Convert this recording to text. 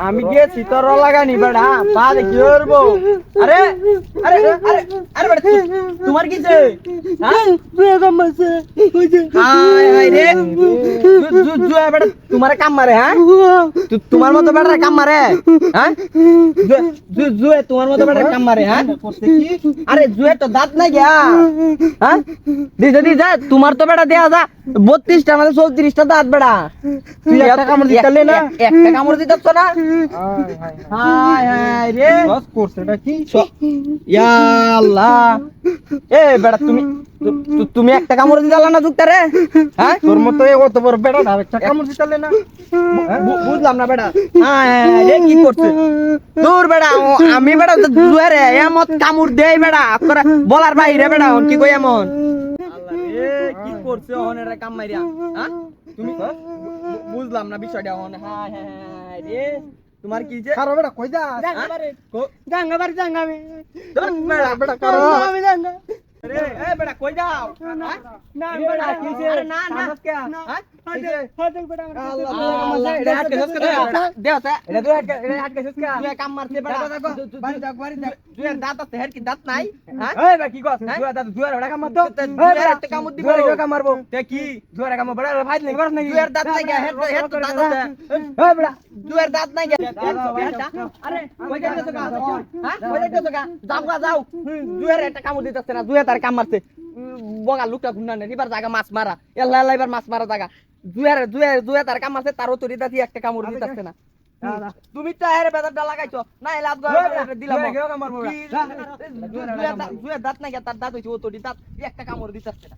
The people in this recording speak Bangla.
আমি গেছি তোর লাগানি বেড়া পা দেখি করবো আরে আরে আরে আরে বেড়া তোমার কি যে রে বেড়া তোমার কাম মারে হ্যাঁ তোমার মতো বেড়া কাম মারে হ্যাঁ জুয়ে তোমার মতো বেড়া কাম মারে হ্যাঁ আরে জুয়ে তো দাঁত নাই গিয়া হ্যাঁ দিদি যা তোমার তো বেড়া দেয়া যা 32টা আমাদের 34টা দাঁত বেড়া তুই একটা কামড় দিতে না একটা কামড় দিতে তো না হায় হায় রে বস করছে এটা কি ইয়া আল্লাহ এ বেড়া তুমি একটা কামড় দিতালা না জুকটা রে হ্যাঁ তোর মতো কত বড় বেড়া না একটা কামড় দিতালে না বুঝলাম না বেড়া হায় হায় রে কি করছে দূর বেড়া আমি বেড়া জুয়ে রে এমন কামড় দেই বেড়া করে বলার বাইরে বেড়া কি কই এমন আল্লাহ রে কি করছে ওহনের কাম মাইরা হ্যাঁ তুমি বুঝলাম না বিষয়টা ওহন হায় হায় রে তোমার কি যে কারো বেটা কই যা জাঙ্গা বাড়ি জাঙ্গা আমি বেড়া বেটা করো আমি জাঙ্গা রে এ বেটা কই যাও না বেটা কি যে আরে না না হ্যাঁ হাতে বেটা আল্লাহ এটা হাত কেসকে দেও তা এটা দুই হাত কেসকে তুই কাম মারতে বেটা বাড়ি যাও বাড়ি যাও তুই দাঁত আছে হের কি দাঁত নাই হ্যাঁ এই বে কি কস তুই দাঁত তুই আর কাম মারতো এই একটা কাম দিব কাম মারবো তে কি তুই আর কাম বড় ভাই নাই করছ নাকি তুই আর দাঁত নাই হের তো দাঁত আছে এই বেটা তুই আর দাঁত নাই আরে কই যাইতেছ গা হ্যাঁ কই যাইতেছ গা যাও যাও তুই আর একটা কাম দিতেছ না তুই তার কাম মারতে বগা লুকটা ঘুরনা নে এবার জায়গা মাছ মারা এল্লা এল্লা এবার মাছ মারা জায়গা জুয়া তার কাম মারছে তারও তরি দাতি একটা কামড় দিতেছ না তুমি তো আরে বেদারটা লাগাইছো না এলা দিলাম জুয়া দাঁত নাই তার দাঁত হইছে ও তরি দাঁত একটা কামড় দিতেছ না